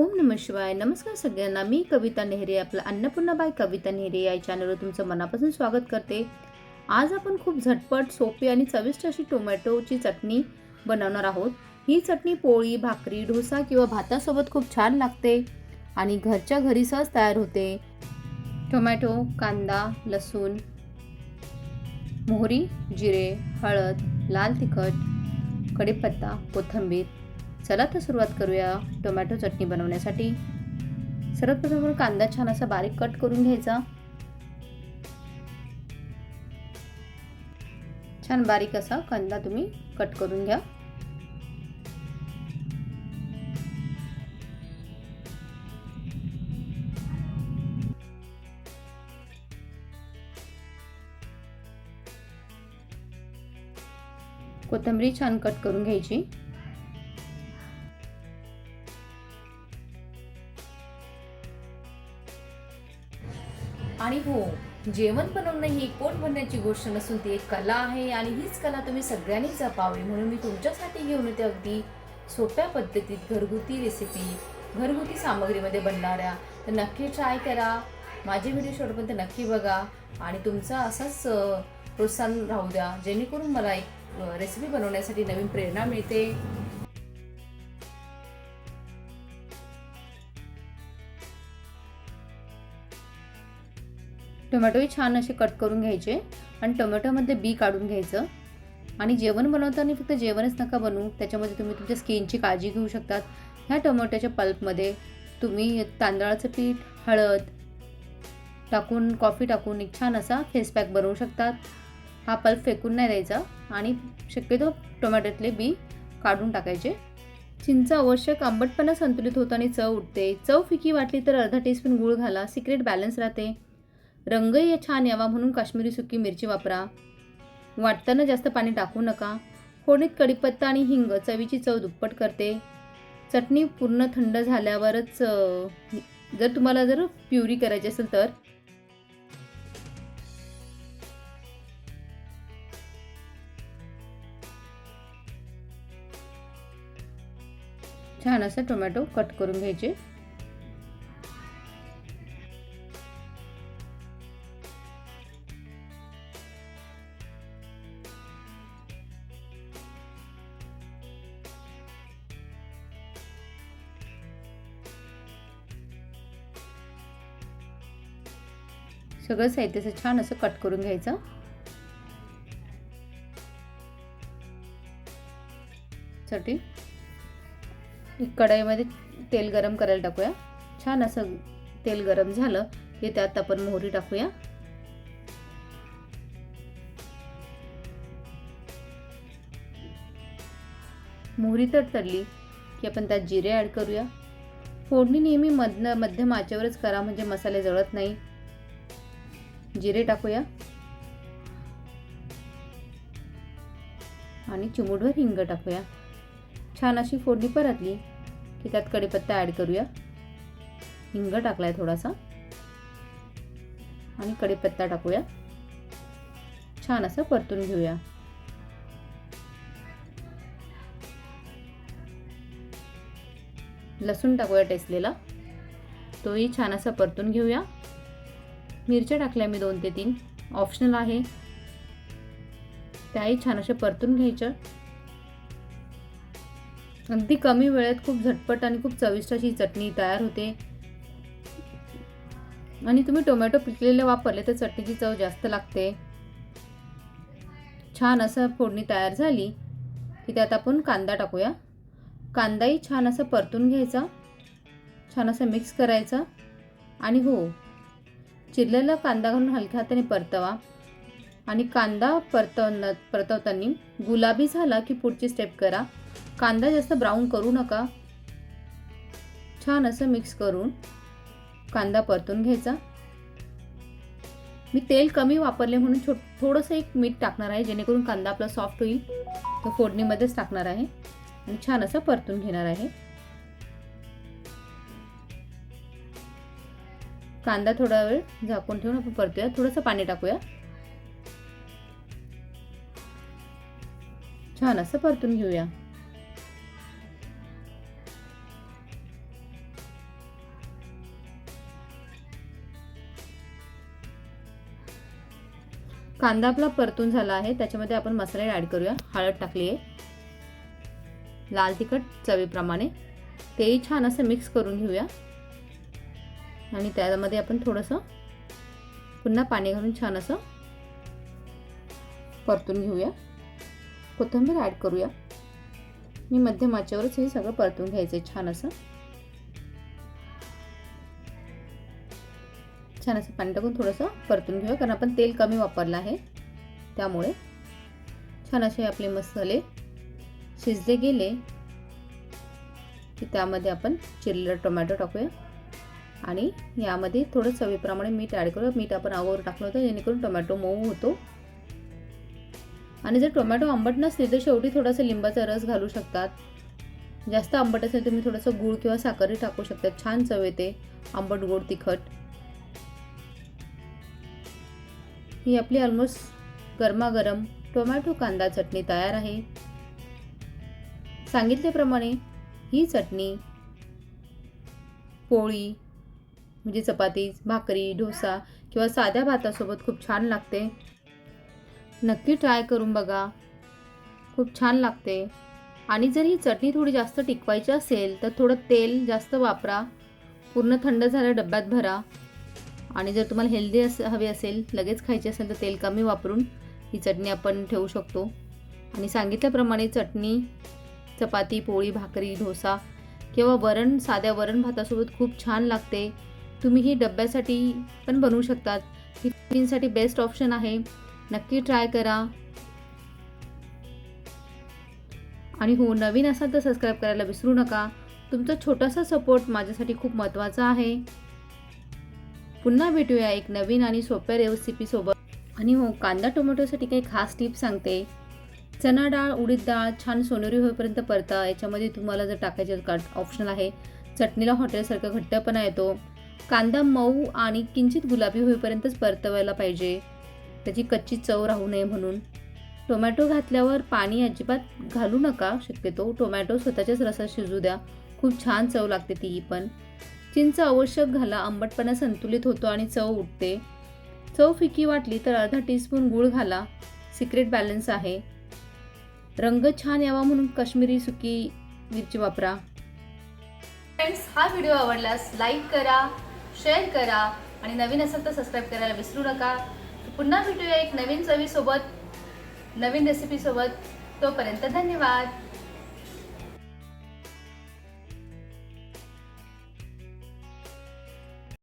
ओम नमः शिवाय. नमस्कार सगळ्यांना. मी कविता नेहरे, आपलं अन्नपूर्णा बाय कविता नेहरे या चॅनलवर तुमचं मनापासून स्वागत करते. आज आपण खूप झटपट, सोपी आणि चविष्ट अशी टोमॅटोची चटणी बनवणार आहोत. ही चटणी पोळी, भाकरी, डोसा किंवा भातासोबत खूप छान लागते आणि घरच्या घरी सहज तयार होते. टोमॅटो, कांदा, लसूण, मोहरी, जिरे, हळद, लाल तिखट, कढीपत्ता, कोथिंबीर. चला तर सुरुवात करूया टोमॅटो चटणी बनवण्यासाठी. सर्वप्रथम कांदा छान असा बारीक कट करून घ्यायचा. छान बारीक असा कांदा तुम्ही कट करून घ्या. कोथिंबीर छान कट करून घ्यायची. आणि हो, जेवण बनवणं ही पोट भरण्याची गोष्ट नसून ती एक कला आहे आणि हीच कला तुम्ही सगळ्यांनी जपावी म्हणून मी तुमच्यासाठी घेऊन येते अगदी सोप्या पद्धतीत घरगुती रेसिपी, घरगुती सामग्रीमध्ये बनणाऱ्या. तर नक्की ट्राय करा. माझे व्हिडिओ शेवटपर्यंत नक्की बघा आणि तुमचा असाच प्रोत्साहन राहू द्या, जेणेकरून मला एक रेसिपी बनवण्यासाठी नवीन प्रेरणा मिळते. टोमॅटोही छान असे कट करून घ्यायचे आणि टोमॅटोमध्ये बी काढून घ्यायचं. आणि जेवण बनवताना फक्त जेवणच नका बनवू, त्याच्यामध्ये तुम्ही तुमच्या स्किनची काळजी घेऊ शकतात. ह्या टोमॅटोच्या पल्पमध्ये तुम्ही तांदळाचं पीठ, हळद टाकून, कॉफी टाकून एक छान असा फेस पॅक बनवू शकतात. हा पल्प फेकून नाही द्यायचा आणि शक्यतो टोमॅटोतले बी काढून टाकायचे. चिंच आवश्यक आंबटपणा संतुलित होतं आणि चव उठते. चव फिकी वाटली तर अर्धा टीस्पून गूळ घाला, सिक्रेट बॅलन्स राहते. रंगही छान यावा म्हणून काश्मीरी सुकी मिरची वापरा. वाटताना जास्त पाणी टाकू नका. फोडणीत कढीपत्ता आणि हिंग चवीची चव दुप्पट करते. चटणी पूर्ण थंड झाल्यावरच जर तुम्हाला प्युरी करायची असेल तर छान असं टोमॅटो कट करून घ्यायचे. सगळं साहित्याचं छान असं कट करून घ्यायचं. साठी एक कढईमध्ये तेल गरम करायला टाकूया. छान असं तेल गरम झालं की त्यात आपण मोहरी टाकूया. मोहरी तडतडली की आपण त्यात जिरे ॲड करूया. फोडणी नेहमी मध्यम आचेवरच करा म्हणजे मसाले जळत नाही. जिरे टाकूया आणि चिमूटभर हिंग टाकूया. छान अशी फोडणी परतली की त्यात कढीपत्ता ॲड करूया. हिंग टाकलाय थोडासा आणि कढीपत्ता टाकूया. छान असं परतून घेऊया. लसूण टाकूया टेचलेला, तोही छान असा परतून घेऊया. मिरच्या टाकल्या मी 2 ते 3, ऑप्शनल आहे. त्याही छान अशा परतून घ्यायच्या. अगदी कमी वेळेत खूप झटपट आणि खूप चविष्ट अशी चटणी तयार होते. आणि तुम्ही टोमॅटो पिकलेले वापरले तर चटणीची चव जास्त लागते. छान असं फोडणी तयार झाली की त्यात आपण कांदा टाकूया. कांदाही छान असं परतून घ्यायचा, छान असं मिक्स करायचा. आणि हो, चिरलेला कांदा घालून हलक्या हाताने परतवा. आणि कांदा परतवताना गुलाबी झाला की पुढची स्टेप करा. कांदा जास्त ब्राऊन करू नका. छान असं मिक्स करून कांदा परतून घ्यायचा. मी तेल कमी वापरले म्हणून थोडंसं एक मीठ टाकणार आहे, जेणेकरून कांदा आपला सॉफ्ट होईल. तो फोडणीमध्येच टाकणार आहे आणि छान असं परतून घेणार आहे. कांदा थोडा वेळ झाकून ठेवून आपण परतूया. थोडंसं पाणी टाकूया. छान असं परतून घेऊया. कांदा आपला परतून झाला आहे, त्याच्यामध्ये आपण मसाले ॲड करूया. हळद टाकली आहे, लाल तिखट चवीप्रमाणे, तेही छान असं मिक्स करून घेऊया. आणि त्यामध्ये आपण थोडंसं पुन्हा पाणी घालून छान असं परतून घेऊया. कोथिंबीर ॲड करूया. मी मध्यम आचेवरच हे सगळं परतून घ्यायचं आहे. छान असं पाणी टाकून थोडंसं परतून घेऊया, कारण आपण तेल कमी वापरलं आहे. त्यामुळे छान असे आपले मसाले शिजले गेले की त्यामध्ये आपण चिरलेला टोमॅटो टाकूया. आणि यामध्ये थोडं चवीप्रमाणे मीठ ॲड करूया. मीठ आपण अगोदर टाकलं होतं, जेणेकरून टोमॅटो मऊ होतो. आणि जर टोमॅटो आंबट नसले तर शेवटी थोडासा लिंबाचा रस घालू शकतात. जास्त आंबट असेल तुम्ही थोडंसं गूळ किंवा साखरही टाकू शकता. छान चव येते आंबट गोड तिखट. ही आपली ऑलमोस्ट गरमागरम टोमॅटो कांदा चटणी तयार आहे. सांगितल्याप्रमाणे ही चटणी पोळी म्हणजे चपाती, भाकरी, डोसा किंवा साध्या भातासोबत खूप छान लागते. नक्की ट्राय करून बघा, खूप छान लागते. आणि जर ही चटणी थोडी जास्त टिकवायची असेल तर थोडं तेल जास्त वापरा. पूर्ण थंड झालं डब्यात भरा. आणि जर तुम्हाला हेल्दी हवी असेल, लगेच खायची असेल, तर तेल कमी वापरून ही चटणी आपण ठेवू शकतो. आणि सांगितल्याप्रमाणे चटणी चपाती, पोळी, भाकरी, डोसा किंवा वरण, साध्या वरण भातासोबत खूप छान लागते. तुम्ही ही डब्यासाठी पण बनवू शकतात. ही टिफिनसाठी बेस्ट ऑप्शन आहे. नक्की ट्राय करा. आणि हो, नवीन असाल तर सबस्क्राईब करायला विसरू नका. तुमचा छोटासा सपोर्ट माझ्यासाठी खूप महत्त्वाचा आहे. पुन्हा भेटूया एक नवीन आणि सोप्या रेसिपीसोबत. आणि हो, कांदा टोमॅटोसाठी काही खास टिप्स सांगते. चणा डाळ, उडीद डाळ छान सोनेरी होईपर्यंत परता. याच्यामध्ये तुम्हाला जर टाकायचे ऑप्शनल आहे. चटणीला हॉटेलसारखा घट्टपणा येतो. कांदा मऊ आणि किंचित गुलाबी होईपर्यंतच परतवायला पाहिजे, त्याची कच्ची चव राहू नये म्हणून. टोमॅटो घातल्यावर पाणी अजिबात घालू नका शक्यतो. टोमॅटो स्वतःच्याच रसात शिजू द्या. खूप छान चव लागते ती पण. चिंच आवश्यक घाला, आंबटपणा संतुलित होतो आणि चव उठते. चव फिकी वाटली तर अर्धा टीस्पून गूळ घाला, सिक्रेट बॅलन्स आहे. रंग छान यावा म्हणून काश्मीरी सुकी मिरची वापरा. फ्रेंड्स, हा व्हिडिओ आवडल्यास लाईक करा, शेअर करा आणि नवीन असेल तर सबस्क्राईब करायला विसरू नका. पुन्हा भेटूया एक नवीन चवीसोबत, नवीन रेसिपीसोबत. तोपर्यंत धन्यवाद.